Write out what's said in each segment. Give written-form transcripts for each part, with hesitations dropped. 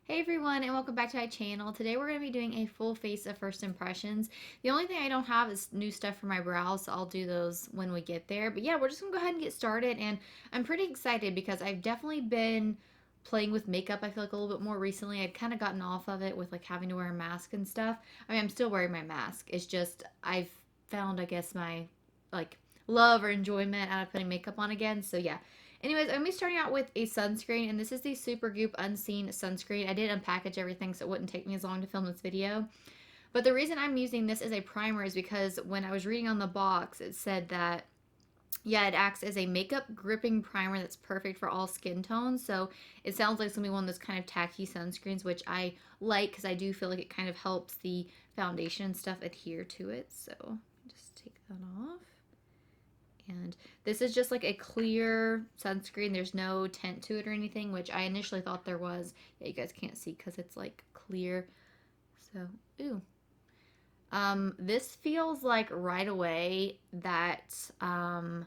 Hey everyone, and welcome back to my channel. Today we're going to be doing a full face of first impressions. The only thing I don't have is new stuff for my brows, so I'll do those when we get there. But yeah, we're just going to go ahead and get started, and I'm pretty excited because I've definitely been playing with makeup, I feel like a little bit more recently. I've kind of gotten off of it with like having to wear a mask and stuff. I mean, I'm still wearing my mask. It's just I've found, I guess, my like love or enjoyment out of putting makeup on again. So yeah, anyways, I'm going to be starting out with a sunscreen, and this is the Supergoop Unseen Sunscreen. I did unpackage everything so it wouldn't take me as long to film this video. But the reason I'm using this as a primer is because when I was reading on the box, it said that, yeah, it acts as a makeup gripping primer that's perfect for all skin tones. So it sounds like it's going to be one of those kind of tacky sunscreens, which I like because I do feel like it kind of helps the foundation stuff adhere to it. So just take that off. And this is just like a clear sunscreen. There's no tint to it or anything, which I initially thought there was. Yeah, you guys can't see because it's like clear. So, ooh. This feels like right away that, I'm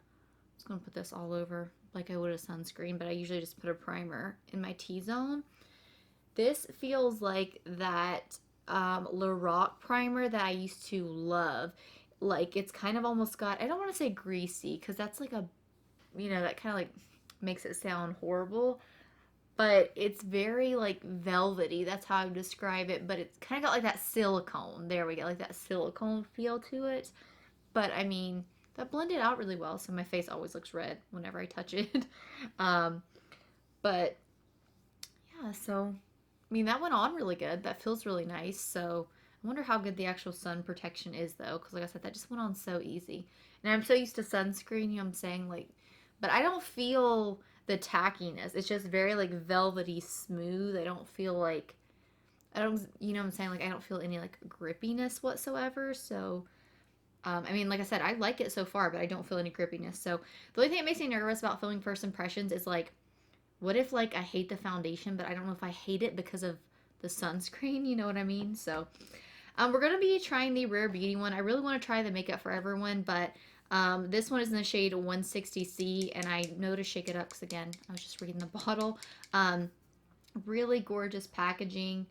just going to put this all over like I would a sunscreen, but I usually just put a primer in my T-zone. This feels like that Lorac primer that I used to love. Like it's kind of almost got, I don't want to say greasy because that's like a, that kind of like makes it sound horrible, but it's very like velvety. That's how I would describe it. But it's kind of got like that silicone. There we go, like that silicone feel to it. But I mean, that blended out really well. So my face always looks red whenever I touch it. um, but yeah, so I mean, that went on really good. That feels really nice. So I wonder how good the actual sun protection is, though, because like I said, that just went on so easy. And I'm so used to sunscreen, you know what I'm saying? Like, but I don't feel the tackiness. It's just very like velvety smooth. I don't feel like I don't, you know what I'm saying? Like I don't feel any like grippiness whatsoever. So I mean, like I said, I like it so far, but I don't feel any grippiness. So the only thing that makes me nervous about filming first impressions is like what if like I hate the foundation, but I don't know if I hate it because of the sunscreen, you know what I mean? So we're going to be trying the Rare Beauty one. I really want to try the Makeup Forever one, but this one is in the shade 160C, and I know to shake it up because, again, I was just reading the bottle. Um, really gorgeous packaging,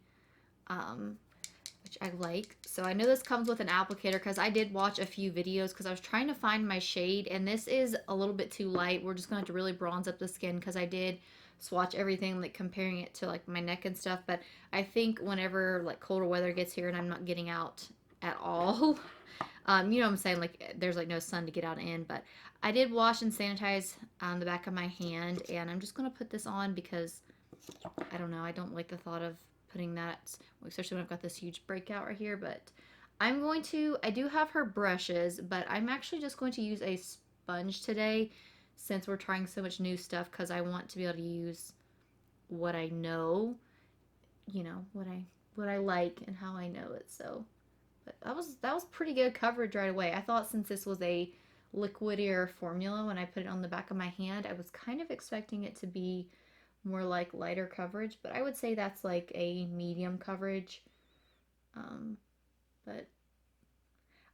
which I like. So I know this comes with an applicator because I did watch a few videos because I was trying to find my shade, and this is a little bit too light. We're just going to have to really bronze up the skin because I did swatch everything, like comparing it to like my neck and stuff. But I think whenever like colder weather gets here and I'm not getting out at all, you know what I'm saying? Like there's like no sun to get out in. But I did wash and sanitize the back of my hand, and I'm just going to put this on because I don't know. I don't like the thought of putting that, especially when I've got this huge breakout right here. But I do have her brushes, but I'm actually just going to use a sponge today since we're trying so much new stuff because I want to be able to use what I know, what I like and how I know it. So, but that was pretty good coverage right away. I thought since this was a liquidier formula when I put it on the back of my hand, I was kind of expecting it to be more like lighter coverage, but I would say that's like a medium coverage. Um, but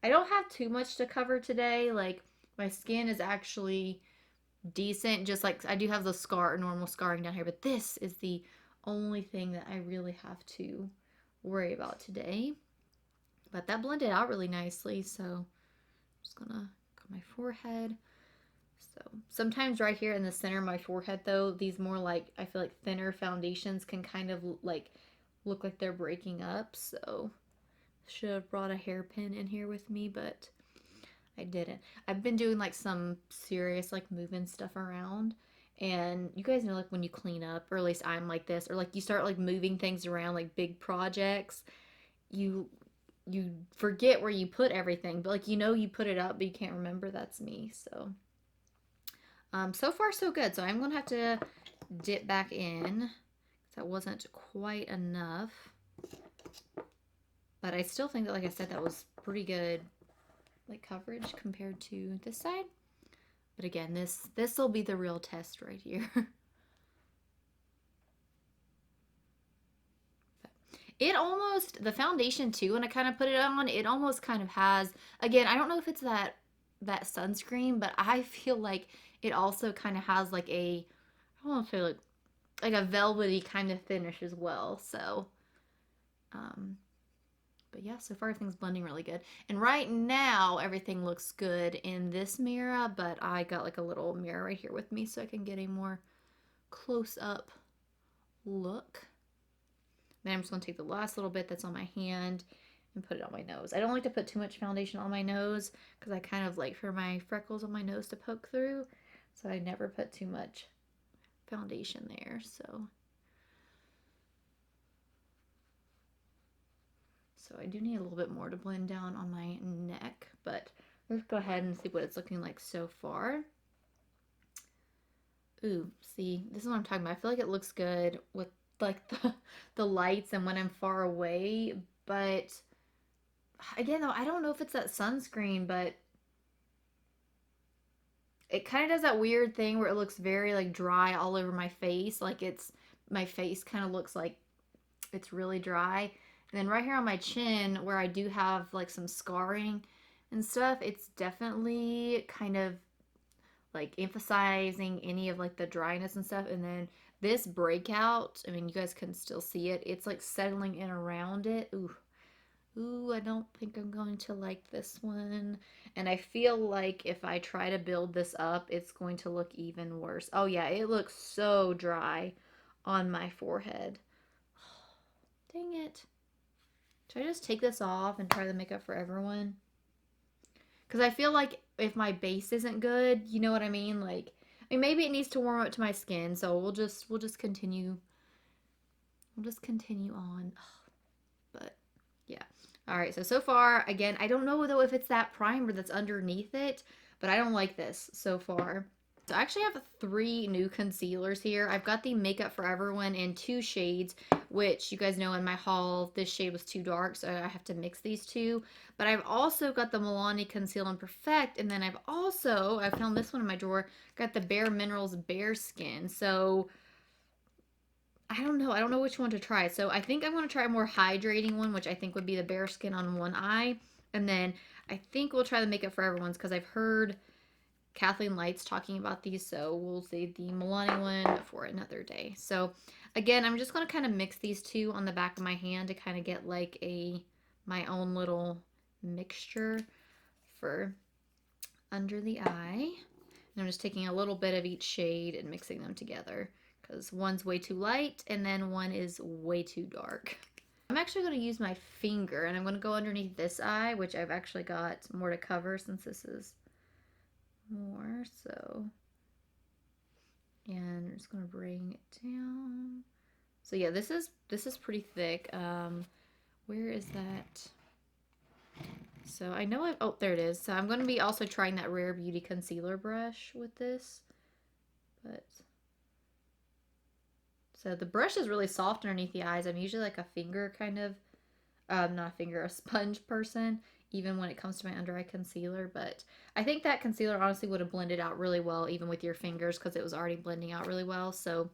I don't have too much to cover today. Like my skin is actually decent. Just like I do have the normal scarring down here, but this is the only thing that I really have to worry about today. But that blended out really nicely, so I'm just gonna go my forehead. So sometimes right here in the center of my forehead though, these more like, I feel like thinner foundations can kind of like look like they're breaking up. So should have brought a hairpin in here with me, but I didn't. I've been doing like some serious like moving stuff around. And you guys know like when you clean up, or at least I'm like this, or like you start like moving things around like big projects, you you forget where you put everything, but like you put it up, but you can't remember. That's me. So so far so good. So I'm gonna have to dip back in. That wasn't quite enough. But I still think that, like I said, that was pretty good like coverage compared to this side. But again, this will be the real test right here. It almost, the foundation too, when I kind of put it on, it almost kind of has, again, I don't know if it's that sunscreen, but I feel like it also kind of has like a, I don't want to say like like a velvety kind of finish as well. So, but yeah, so far everything's blending really good. And right now everything looks good in this mirror, but I got like a little mirror right here with me so I can get a more close up look. Then I'm just going to take the last little bit that's on my hand and put it on my nose. I don't like to put too much foundation on my nose because I kind of like for my freckles on my nose to poke through. So I never put too much foundation there. So I do need a little bit more to blend down on my neck, but let's go ahead and see what it's looking like so far. Ooh, see, this is what I'm talking about. I feel like it looks good with like the lights and when I'm far away, but again though, I don't know if it's that sunscreen, but it kind of does that weird thing where it looks very like dry all over my face. Like my face kind of looks like it's really dry. And then right here on my chin where I do have like some scarring and stuff, it's definitely kind of like emphasizing any of like the dryness and stuff. And then this breakout, I mean, you guys can still see it. It's like settling in around it. Ooh, I don't think I'm going to like this one. And I feel like if I try to build this up, it's going to look even worse. Oh yeah, it looks so dry on my forehead. Dang it. Should I just take this off and try the makeup for everyone? Because I feel like if my base isn't good, you know what I mean? Like, I mean, maybe it needs to warm up to my skin, so we'll just continue. We'll just continue on. But yeah. All right. So far, again, I don't know though if it's that primer that's underneath it, but I don't like this so far. So I actually have 3 new concealers here. I've got the Makeup Forever one in 2 shades, which you guys know in my haul, this shade was too dark, so I have to mix these 2. But I've also got the Milani Conceal and Perfect, and then I found this one in my drawer, got the bareMinerals Bareskin. So I don't know which one to try. So I think I'm going to try a more hydrating one, which I think would be the Bareskin on one eye. And then I think we'll try the Makeup Forever ones because I've heard Kathleen Light's talking about these, so we'll save the Milani one for another day. So again, I'm just going to kind of mix these 2 on the back of my hand to kind of get like my own little mixture for under the eye. And I'm just taking a little bit of each shade and mixing them together because one's way too light and then one is way too dark. I'm actually going to use my finger and I'm going to go underneath this eye, which I've actually got more to cover since this is more, so and I'm just gonna bring it down. So yeah, this is pretty thick. Where is that? So I know oh, there it is. So I'm gonna be also trying that Rare Beauty concealer brush with this, but so the brush is really soft underneath the eyes. I'm usually like a finger kind of not a finger, a sponge person, even when it comes to my under eye concealer. But I think that concealer honestly would have blended out really well even with your fingers because it was already blending out really well. So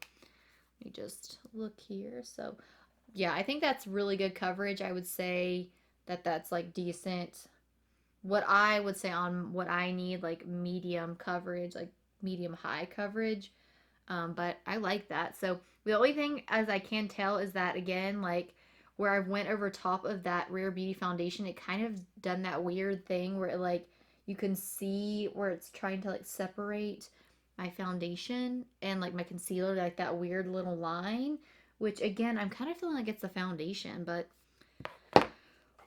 let me just look here. So yeah, I think that's really good coverage. I would say that that's like decent. What I would say on what I need, like medium coverage, like medium high coverage. But I like that. So the only thing as I can tell is that again, like where I went over top of that Rare Beauty foundation, it kind of done that weird thing where it like you can see where it's trying to like separate my foundation and like my concealer, like that weird little line, which again, I'm kind of feeling like it's the foundation, but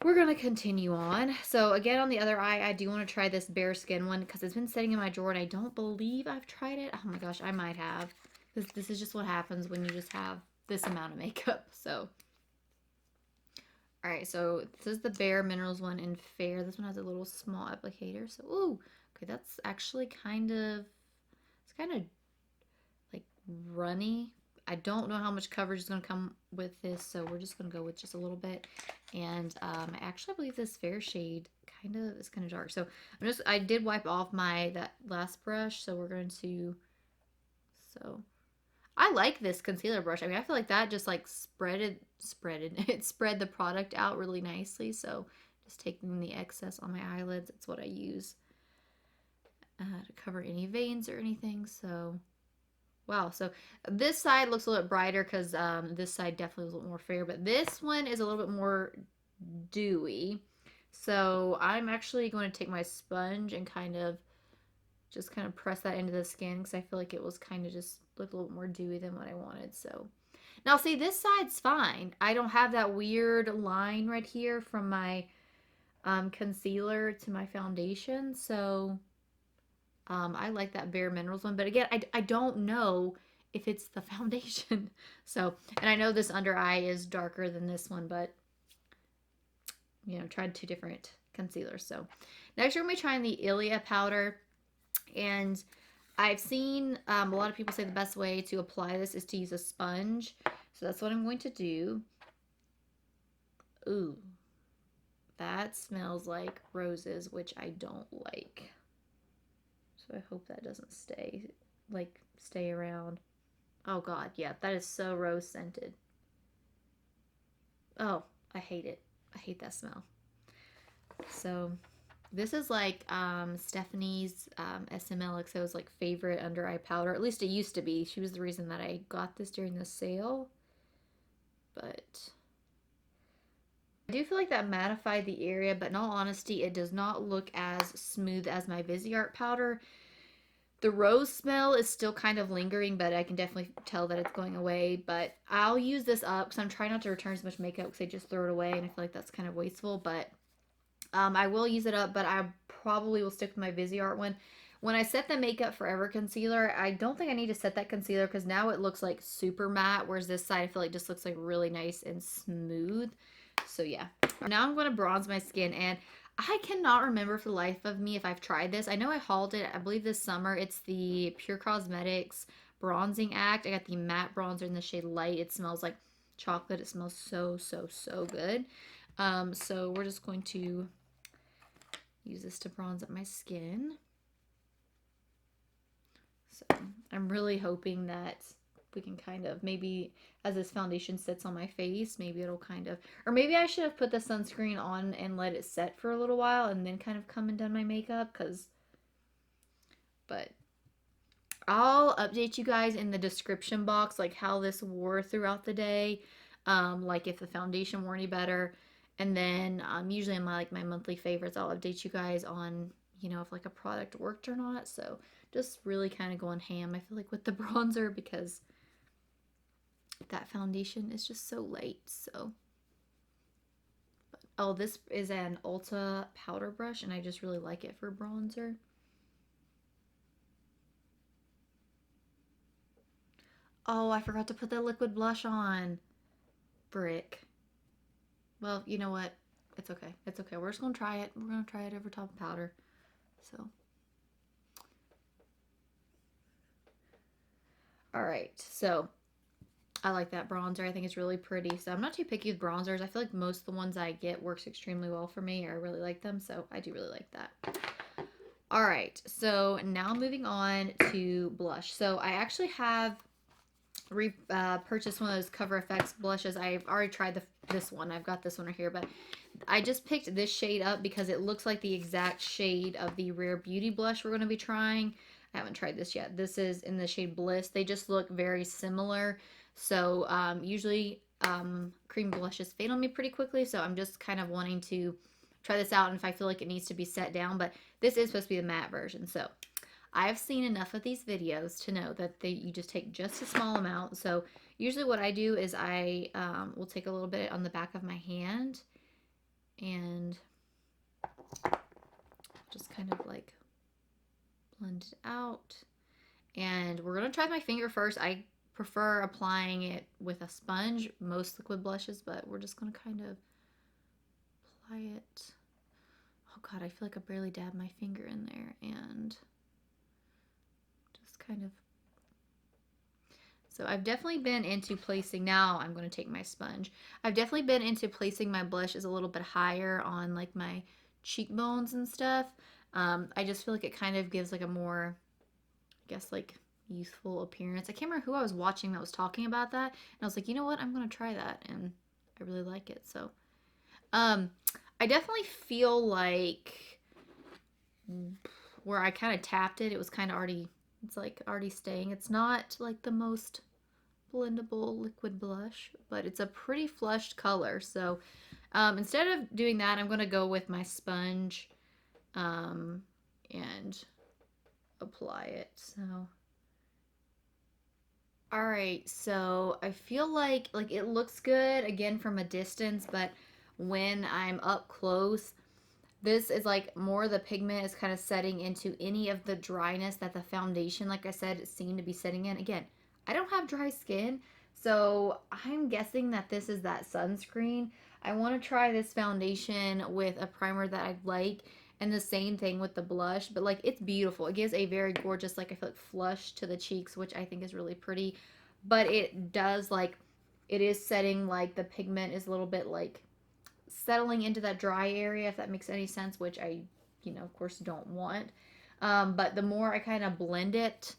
we're going to continue on. So again, on the other eye, I do want to try this Bareskin one because it's been sitting in my drawer and I don't believe I've tried it. Oh my gosh, I might have. This is just what happens when you just have this amount of makeup. So all right, so this is the bareMinerals one in Fair. This one has a little small applicator. So, ooh, okay, that's actually it's kind of like runny. I don't know how much coverage is going to come with this, so we're just going to go with just a little bit. And I actually believe this Fair shade kind of is kind of dark. So I did wipe off that last brush, so we're going to, I like this concealer brush. I mean, I feel like that just like it spread the product out really nicely. So just taking the excess on my eyelids, it's what I use to cover any veins or anything. So Wow, so this side looks a little bit brighter because this side definitely was a little more fair, but this one is a little bit more dewy. So I'm actually going to take my sponge and just kind of press that into the skin because I feel like it was kind of just looked a little more dewy than what I wanted. So now see, this side's fine. I don't have that weird line right here from my concealer to my foundation. So I like that bareMinerals one, but again, I don't know if it's the foundation. So, and I know this under eye is darker than this one, but you know, tried two different concealers. So next we're going to be trying the Ilia powder, and I've seen a lot of people say the best way to apply this is to use a sponge. So that's what I'm going to do. Ooh, that smells like roses, which I don't like. So I hope that doesn't stay around. Oh God, yeah, that is so rose scented. Oh, I hate it. I hate that smell. So this is like Stephanie's SMLXO's like favorite under eye powder. At least it used to be. She was the reason that I got this during the sale. But I do feel like that mattified the area, but in all honesty, it does not look as smooth as my Viseart powder. The rose smell is still kind of lingering, but I can definitely tell that it's going away. But I'll use this up because I'm trying not to return as much makeup because I just throw it away and I feel like that's kind of wasteful. But I will use it up, but I probably will stick with my Viseart one. When I set the Makeup Forever concealer, I don't think I need to set that concealer because now it looks like super matte, whereas this side I feel like just looks like really nice and smooth. So yeah. Now I'm going to bronze my skin, and I cannot remember for the life of me if I've tried this. I know I hauled it, I believe this summer. It's the Pure Cosmetics Bronzing Act. I got the matte bronzer in the shade Light. It smells like chocolate. It smells so, so, so good. So we're just going to use this to bronze up my skin. So I'm really hoping that we can kind of, maybe as this foundation sits on my face, maybe it'll kind of, or maybe I should have put the sunscreen on and let it set for a little while and then kind of come and done my makeup, but I'll update you guys in the description box, like how this wore throughout the day, like if the foundation wore any better. And then usually in my monthly favorites, I'll update you guys on, you know, if like a product worked or not. So just really kind of going ham, I feel like, with the bronzer because that foundation is just so light. So, oh, this is an Ulta powder brush, and I just really like it for bronzer. Oh, I forgot to put the liquid blush on. Brick. Well, you know what? It's okay. It's okay. We're just going to try it. We're going to try it over top of powder. So. All right. So, I like that bronzer. I think it's really pretty. So, I'm not too picky with bronzers. I feel like most of the ones I get works extremely well for me. I really like them. So, I do really like that. All right. So, now moving on to blush. So, I actually have purchased one of those Cover FX blushes. I've already tried this one. I've got this one right here, but I just picked this shade up because it looks like the exact shade of the Rare Beauty blush we're going to be trying. I haven't tried this yet. This is in the shade Bliss. They just look very similar. So usually cream blushes fade on me pretty quickly, so I'm just kind of wanting to try this out, and if I feel like it needs to be set down, but this is supposed to be the matte version. So I've seen enough of these videos to know that you just take just a small amount. So usually what I do is I will take a little bit on the back of my hand and just kind of like blend it out. And we're going to try my finger first. I prefer applying it with a sponge, most liquid blushes, but we're just going to kind of apply it. Oh God, I feel like I barely dabbed my finger in there, and kind of. So I've definitely been into placing, now I'm going to take my sponge. I've definitely been into placing my blushes a little bit higher on like my cheekbones and stuff. I just feel like it kind of gives like a more, I guess, like youthful appearance. I can't remember who I was watching that was talking about that, and I was like, you know what, I'm going to try that, and I really like it. So I definitely feel like where I kind of tapped it, it was kind of already It's like already staying. It's not like the most blendable liquid blush, but it's a pretty flushed color. So instead of doing that, I'm going to go with my sponge and apply it. So all right, so I feel like it looks good again from a distance, but when I'm up close, this is like more the pigment is kind of setting into any of the dryness that the foundation, like I said, seemed to be setting in. Again, I don't have dry skin, so I'm guessing that this is that sunscreen. I want to try this foundation with a primer that I like, and the same thing with the blush, but like it's beautiful. It gives a very gorgeous, like I feel like flush to the cheeks, which I think is really pretty, but it does like, it is setting like the pigment is a little bit like settling into that dry area, if that makes any sense, which I, of course don't want. But the more I kind of blend it,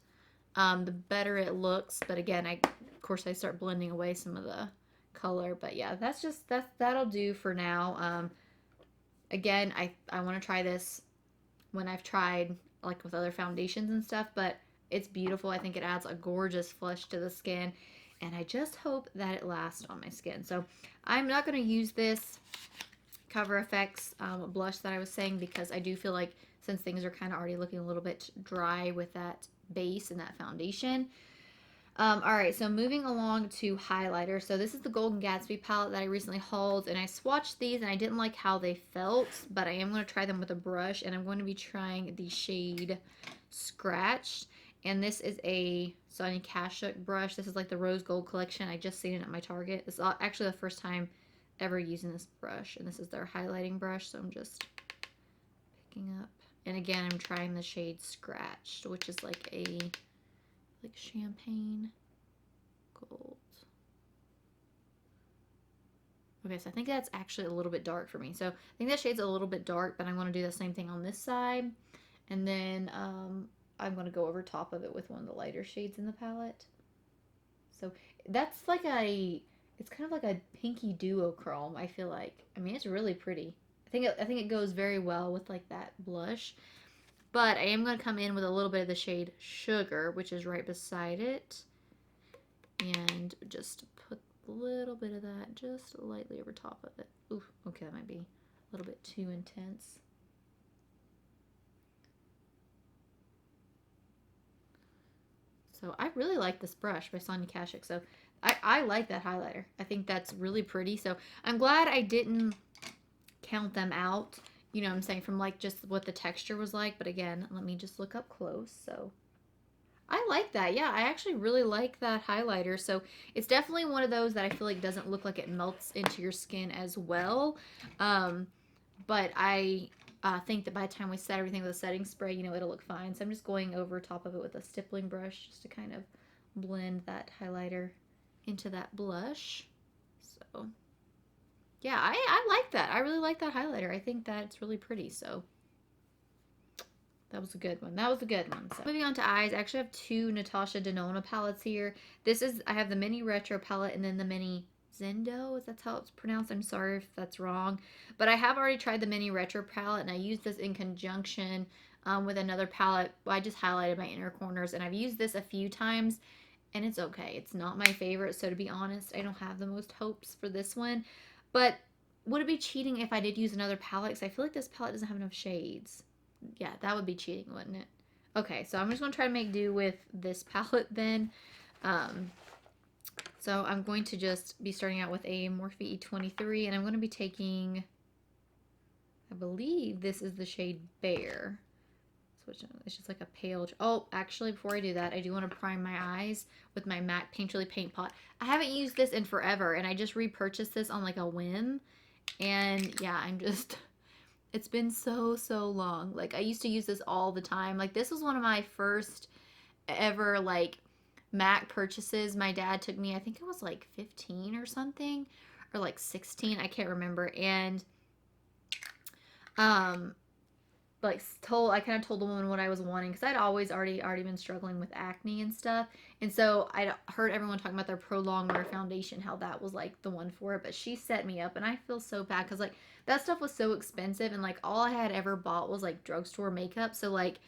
the better it looks. But again, of course, I start blending away some of the color. But yeah, that'll do for now. Again, I want to try this when I've tried like with other foundations and stuff, but it's beautiful. I think it adds a gorgeous flush to the skin, and I just hope that it lasts on my skin. So I'm not going to use this Cover FX blush that I was saying, because I do feel like since things are kind of already looking a little bit dry with that base and that foundation. All right, so moving along to highlighter. So this is the Golden Gatsby palette that I recently hauled, and I swatched these and I didn't like how they felt, but I am going to try them with a brush, and I'm going to be trying the shade Scratched. And this is a Sonia Kashuk brush. This is like the Rose Gold collection. I just seen it at my Target. It's actually the first time ever using this brush, and this is their highlighting brush, so I'm just picking up. And again, I'm trying the shade Scratched, which is like a champagne gold. Okay, so I think that's actually a little bit dark for me. So I think that shade's a little bit dark, but I'm going to do the same thing on this side. And then I'm going to go over top of it with one of the lighter shades in the palette. So that's like it's kind of like a pinky duochrome, I feel like. I mean, it's really pretty. I think it goes very well with like that blush. But I am going to come in with a little bit of the shade Sugar, which is right beside it. And just put a little bit of that just lightly over top of it. Ooh, okay, that might be a little bit too intense. So I really like this brush by Sonia Kashuk. So I like that highlighter. I think that's really pretty. So I'm glad I didn't count them out. You know what I'm saying, from like just what the texture was like. But again, let me just look up close. So I like that. Yeah, I actually really like that highlighter. So it's definitely one of those that I feel like doesn't look like it melts into your skin as well. But I think that by the time we set everything with a setting spray, it'll look fine. So I'm just going over top of it with a stippling brush just to kind of blend that highlighter into that blush. So yeah, I like that. I really like that highlighter. I think that's really pretty. So that was a good one. That was a good one. So moving on to eyes, I actually have two Natasha Denona palettes here. I have the mini retro palette and then the mini Zendo, if that's how it's pronounced. I'm sorry if that's wrong. But I have already tried the mini retro palette, and I used this in conjunction with another palette. Well, I just highlighted my inner corners, and I've used this a few times, and it's okay. It's not my favorite, so to be honest, I don't have the most hopes for this one. But would it be cheating if I did use another palette? Because I feel like this palette doesn't have enough shades. Yeah, that would be cheating, wouldn't it? Okay, so I'm just going to try to make do with this palette then. So I'm going to just be starting out with a Morphe E23, and I'm going to be taking, I believe this is the shade Bare. So it's just like a pale, oh, actually, before I do that, I do want to prime my eyes with my MAC Painterly Paint Pot. I haven't used this in forever, and I just repurchased this on like a whim, and yeah, it's been so long. Like, I used to use this all the time. Like, this was one of my first ever like MAC purchases. My dad took me, I think I was like 15 or something, or like 16, I can't remember. And I kind of told the woman what I was wanting, because I'd always already been struggling with acne and stuff. And so I heard everyone talking about their Prolong Wear foundation, how that was like the one for it. But she set me up, and I feel so bad because like that stuff was so expensive, and like all I had ever bought was like drugstore makeup. So like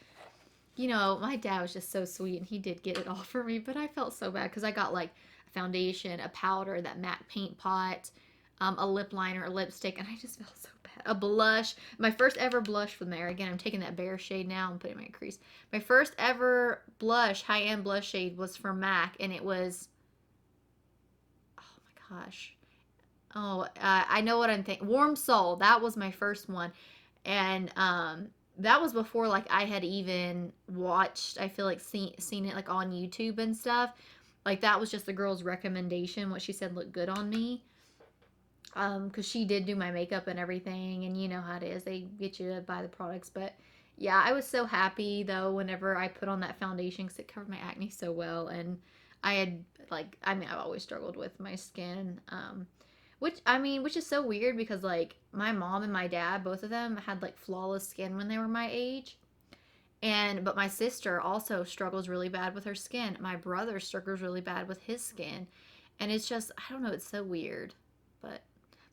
You know, my dad was just so sweet and he did get it all for me, but I felt so bad because I got like a foundation, a powder, that matte paint pot, a lip liner, a lipstick, and I just felt so bad. A blush, my first ever blush from there. Again, I'm taking that Bare shade now and putting it in my crease. My first ever blush, high-end blush shade was from MAC, and it was, oh my gosh. Oh, I know what I'm thinking. Warm Soul. That was my first one. And that was before like I had even watched, I feel like seen it like on YouTube and stuff. Like that was just the girl's recommendation, what she said looked good on me. Because she did do my makeup and everything, and you know how it is. They get you to buy the products, but yeah, I was so happy though whenever I put on that foundation because it covered my acne so well, and I had like, I mean, I've always struggled with my skin, which is so weird because like my mom and my dad, both of them had like flawless skin when they were my age, and but my sister also struggles really bad with her skin. My brother struggles really bad with his skin, and it's just, I don't know, it's so weird, but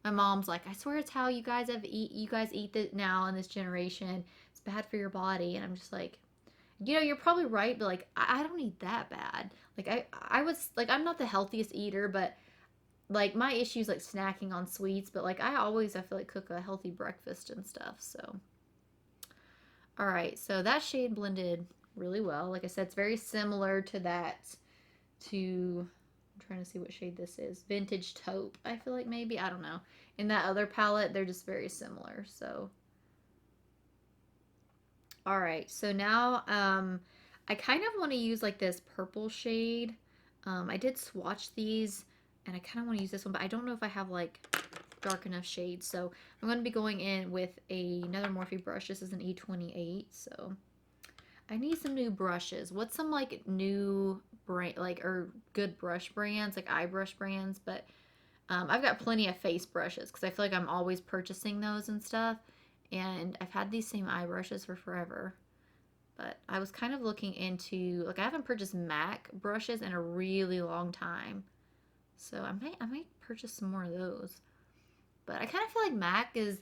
my mom's like, I swear it's how you guys eat it now in this generation. It's bad for your body. And I'm just like, you know, you're probably right, but like I don't eat that bad. Like I was like, I'm not the healthiest eater, but like my issues like snacking on sweets, but like I feel like cook a healthy breakfast and stuff. So all right, so that shade blended really well. Like I said, it's very similar to that, to, I'm trying to see what shade this is. Vintage Taupe, I feel like maybe. I don't know. In that other palette, they're just very similar. So, all right. So now I kind of want to use like this purple shade. I did swatch these, and I kind of want to use this one, but I don't know if I have like dark enough shades. So I'm going to be going in with another Morphe brush. This is an E28, so I need some new brushes. What's some like new brand, like, or good brush brands, like eye brush brands? But I've got plenty of face brushes because I feel like I'm always purchasing those and stuff. And I've had these same eye brushes for forever. But I was kind of looking into, like, I haven't purchased MAC brushes in a really long time. So I might purchase some more of those. But I kind of feel like MAC is,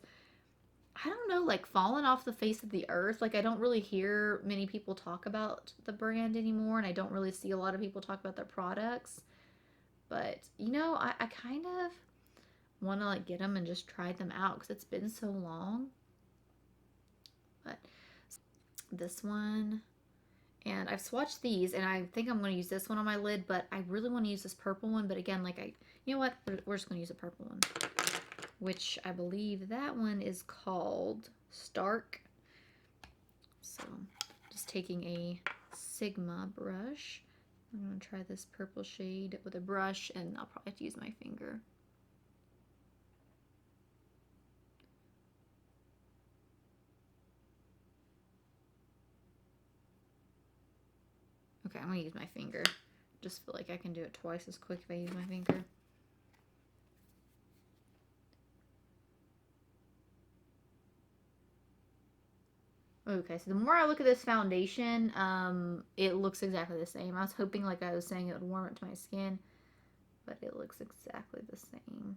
I don't know, like fallen off the face of the earth. Like I don't really hear many people talk about the brand anymore, and I don't really see a lot of people talk about their products. But you know, I kind of want to like get them and just try them out because it's been so long. But this one, and I've swatched these, and I think I'm going to use this one on my lid, but I really want to use this purple one. But again, like you know what, we're just going to use a purple one, which I believe that one is called Stark. So just taking a Sigma brush. I'm going to try this purple shade with a brush, and I'll probably have to use my finger. Okay, I'm going to use my finger. Just feel like I can do it twice as quick if I use my finger. Okay, so the more I look at this foundation, it looks exactly the same. I was hoping, like I was saying, it would warm it to my skin, but it looks exactly the same.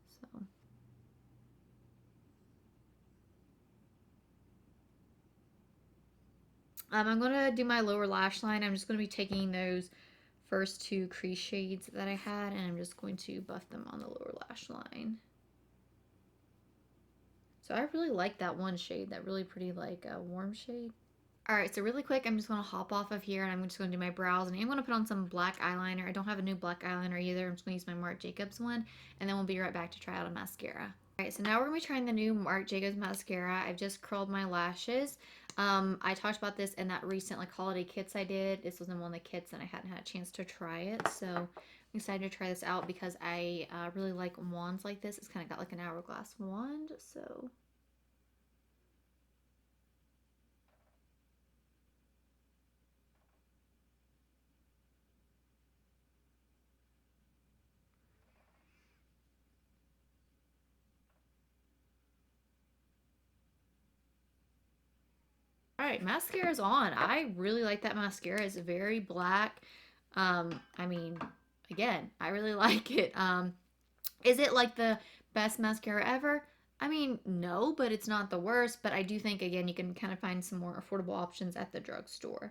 So, I'm going to do my lower lash line. I'm just going to be taking those first two crease shades that I had, and I'm just going to buff them on the lower lash line. So I really like that one shade, that really pretty like warm shade. Alright, so really quick, I'm just going to hop off of here and I'm just going to do my brows. And I'm going to put on some black eyeliner. I don't have a new black eyeliner either. I'm just going to use my Marc Jacobs one. And then we'll be right back to try out a mascara. Alright, so now we're going to be trying the new Marc Jacobs mascara. I've just curled my lashes. I talked about this in that recent like holiday kits I did. This was in one of the kits and I hadn't had a chance to try it. So I'm excited to try this out because I really like wands like this. It's kind of got like an hourglass wand, so... All right, mascara's on. I really like that mascara. It's very black. I mean, again, I really like it. Is it like the best mascara ever? I mean, no, but it's not the worst. But I do think, again, you can kind of find some more affordable options at the drugstore.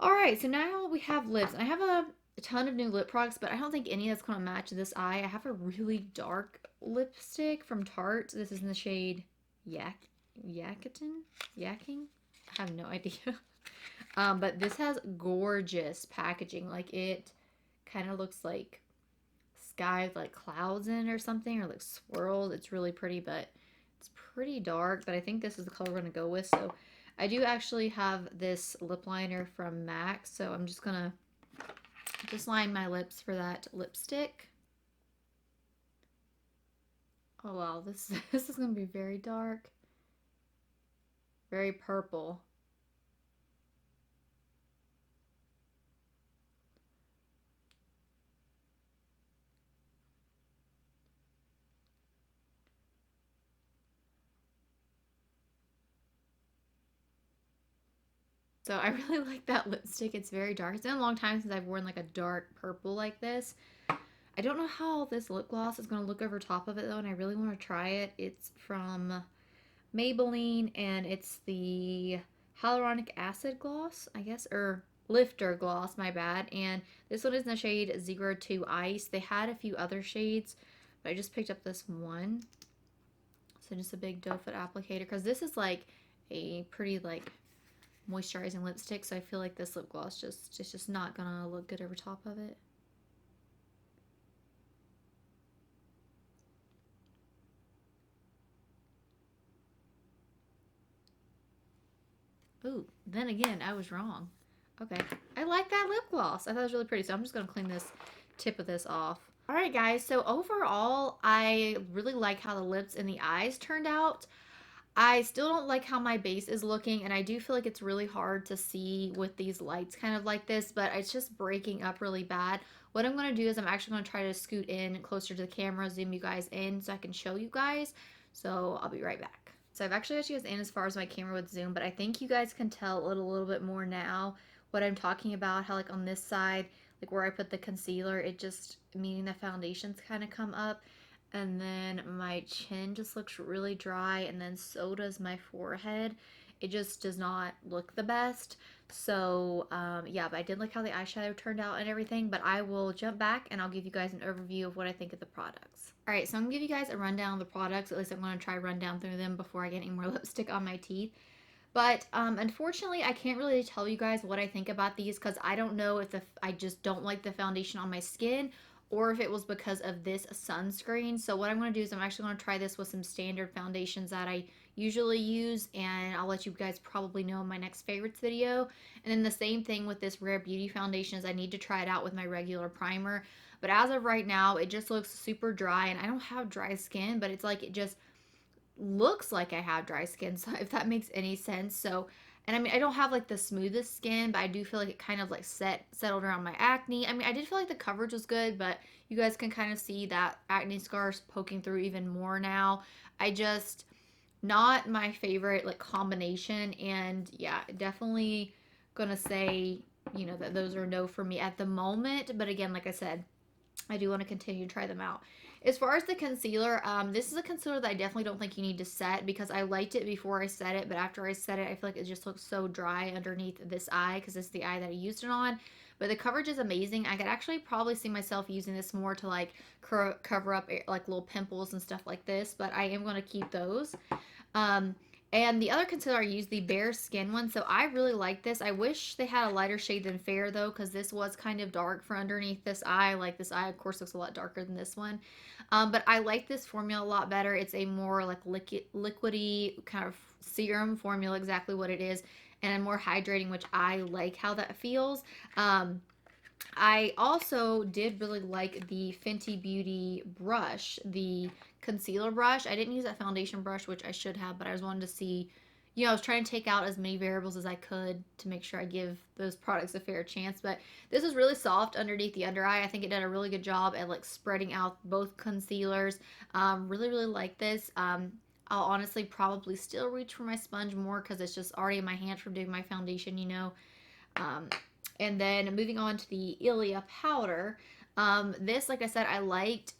All right, so now we have lips. I have a ton of new lip products, but I don't think any that's going to match this eye. I have a really dark lipstick from Tarte. This is in the shade Yakking? I have no idea. But this has gorgeous packaging. Like, it kind of looks like sky with like clouds in it or something, or like swirls. It's really pretty, but it's pretty dark. But I think this is the color we're going to go with. So I do actually have this lip liner from MAC, so I'm just gonna just line my lips for that lipstick. Oh wow, this is gonna be very dark, very purple. So I really like that lipstick. It's very dark. It's been a long time since I've worn like a dark purple like this. I don't know how this lip gloss is going to look over top of it though, and I really want to try it. It's from Maybelline, and it's the hyaluronic acid gloss, I guess, or lifter gloss, my bad. And this one is in the shade 02 Ice. They had a few other shades, but I just picked up this one. So just a big doe foot applicator, because this is like a pretty like moisturizing lipstick, so I feel like this lip gloss it's just not gonna look good over top of it. Ooh, then again, I was wrong. Okay, I like that lip gloss. I thought it was really pretty, so I'm just gonna clean this tip of this off. All right, guys, so overall, I really like how the lips and the eyes turned out. I still don't like how my base is looking, and I do feel like it's really hard to see with these lights kind of like this, but it's just breaking up really bad. What I'm going to do is I'm actually going to try to scoot in closer to the camera, zoom you guys in so I can show you guys. So I'll be right back. So I've actually got you guys in as far as my camera would zoom, but I think you guys can tell a little bit more now what I'm talking about, how like on this side, like where I put the concealer, it just, meaning the foundations kind of come up. And then my chin just looks really dry, and then so does my forehead. It just does not look the best. So yeah, but I did like how the eyeshadow turned out and everything, but I will jump back and I'll give you guys an overview of what I think of the products. All right, so I'm gonna give you guys a rundown of the products. At least I'm gonna try run down through them before I get any more lipstick on my teeth. But unfortunately, I can't really tell you guys what I think about these, because I don't know if I just don't like the foundation on my skin, or if it was because of this sunscreen. So what I'm going to do is I'm actually going to try this with some standard foundations that I usually use, and I'll let you guys probably know in my next favorites video. And then the same thing with this Rare Beauty foundation is I need to try it out with my regular primer. But as of right now, it just looks super dry, and I don't have dry skin, but it's like it just looks like I have dry skin, so if that makes any sense. So, and I mean, I don't have like the smoothest skin, but I do feel like it kind of like settled around my acne. I mean, I did feel like the coverage was good, but you guys can kind of see that acne scars poking through even more now. I just, not my favorite like combination, and yeah, definitely gonna say, you know, that those are no for me at the moment. But again, like I said, I do want to continue to try them out. As far as the concealer, this is a concealer that I definitely don't think you need to set, because I liked it before I set it, but after I set it, I feel like it just looks so dry underneath this eye, because it's the eye that I used it on. But the coverage is amazing. I could actually probably see myself using this more to like cover up like little pimples and stuff like this, but I am going to keep those. Um, and the other concealer I use, the Bareskin one. So I really like this. I wish they had a lighter shade than Fair though, because this was kind of dark for underneath this eye. Like this eye, of course, looks a lot darker than this one. But I like this formula a lot better. It's a more like liquidy kind of serum formula, exactly what it is, and more hydrating, which I like how that feels. I also did really like the Fenty Beauty brush, the concealer brush. I didn't use that foundation brush, which I should have, but I was wanting to see, you know, I was trying to take out as many variables as I could to make sure I give those products a fair chance. But this is really soft underneath the under eye. I think it did a really good job at like spreading out both concealers. Really, really like this. I'll honestly probably still reach for my sponge more, because it's just already in my hand from doing my foundation, you know. And then moving on to the Ilia Powder. This, like I said, I liked.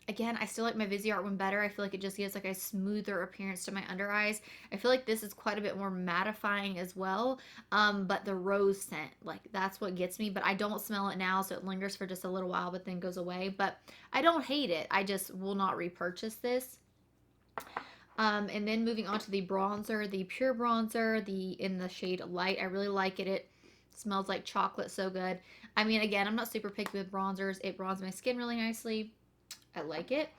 Again, I still like my Viseart one better. I feel like it just gives like a smoother appearance to my under eyes. I feel like this is quite a bit more mattifying as well. But the rose scent, like that's what gets me. But I don't smell it now, so it lingers for just a little while, but then goes away. But I don't hate it. I just will not repurchase this. And then moving on to the bronzer, the pure bronzer, the in the shade light. I really like it. It smells like chocolate, so good. I mean, again, I'm not super picky with bronzers. It bronzes my skin really nicely. I like it.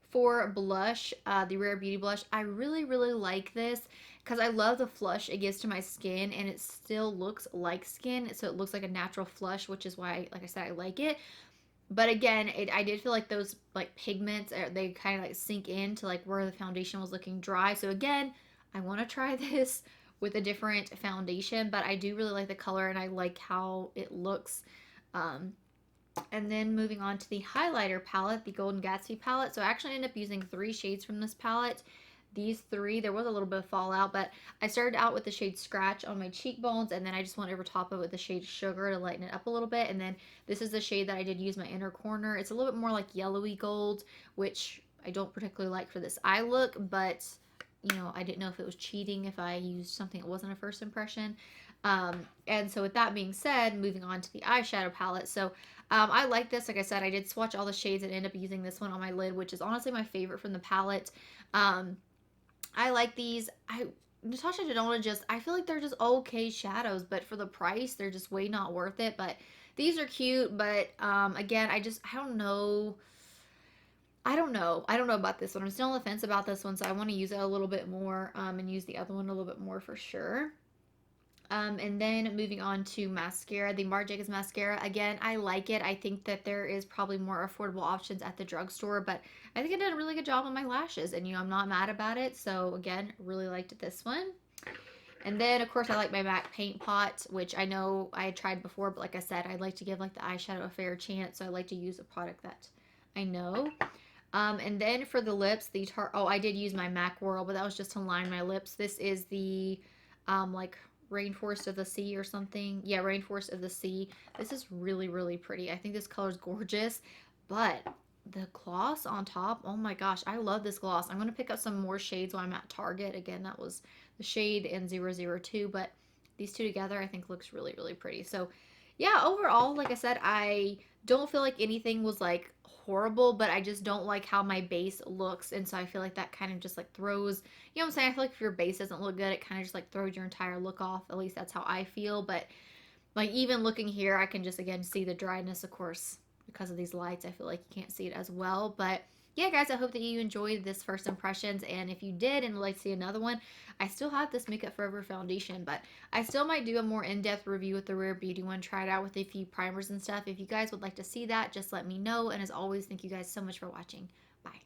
For blush, the Rare Beauty blush, I really, really like this because I love the flush it gives to my skin, and it still looks like skin, so it looks like a natural flush, which is why, like I said, I like it. But again, I did feel like those like pigments, they kind of like sink into like where the foundation was looking dry. So again, I want to try this with a different foundation, but I do really like the color and I like how it looks. Um, and then moving on to the highlighter palette, the Golden Gatsby palette. So I actually ended up using 3 shades from this palette. These 3, there was a little bit of fallout, but I started out with the shade Scratch on my cheekbones, and then I just went over top of it with the shade Sugar to lighten it up a little bit. And then this is the shade that I did use my inner corner. It's a little bit more like yellowy gold, which I don't particularly like for this eye look, but you know, I didn't know if it was cheating if I used something that wasn't a first impression. And so with that being said, moving on to the eyeshadow palette. So I like this. Like I said, I did swatch all the shades and end up using this one on my lid, which is honestly my favorite from the palette. I like these. Natasha Denona just, I feel like they're just okay shadows, but for the price, they're just way not worth it. But these are cute, but again, I don't know. I don't know about this one. I'm still on the fence about this one, so I want to use it a little bit more and use the other one a little bit more for sure. And then moving on to mascara, the Marc Jacobs mascara. Again, I like it. I think that there is probably more affordable options at the drugstore, but I think I did a really good job on my lashes, and you know, I'm not mad about it. So again, really liked this one. And then, of course, I like my MAC paint pot, which I know I had tried before, but like I said, I'd like to give like the eyeshadow a fair chance, so I like to use a product that I know. And then for the lips, I did use my MAC Whirl, but that was just to line my lips. This is the like Rainforest of the Sea or something. Yeah, Rainforest of the Sea. This is really, really pretty. I think this color is gorgeous, but the gloss on top, oh my gosh, I love this gloss. I'm going to pick up some more shades while I'm at Target. Again, that was the shade in 002, but these two together I think looks really, really pretty. So yeah, overall, like I said, I don't feel like anything was like horrible, but I just don't like how my base looks, and so I feel like that kind of just like throws, you know what I'm saying? I feel like if your base doesn't look good, it kind of just like throws your entire look off. At least that's how I feel. But like even looking here, I can just again see the dryness, of course, because of these lights. I feel like you can't see it as well, but yeah, guys, I hope that you enjoyed this first impressions, and if you did and would like to see another one, I still have this Makeup Forever foundation, but I still might do a more in-depth review with the Rare Beauty one, try it out with a few primers and stuff. If you guys would like to see that, just let me know, and as always, thank you guys so much for watching. Bye.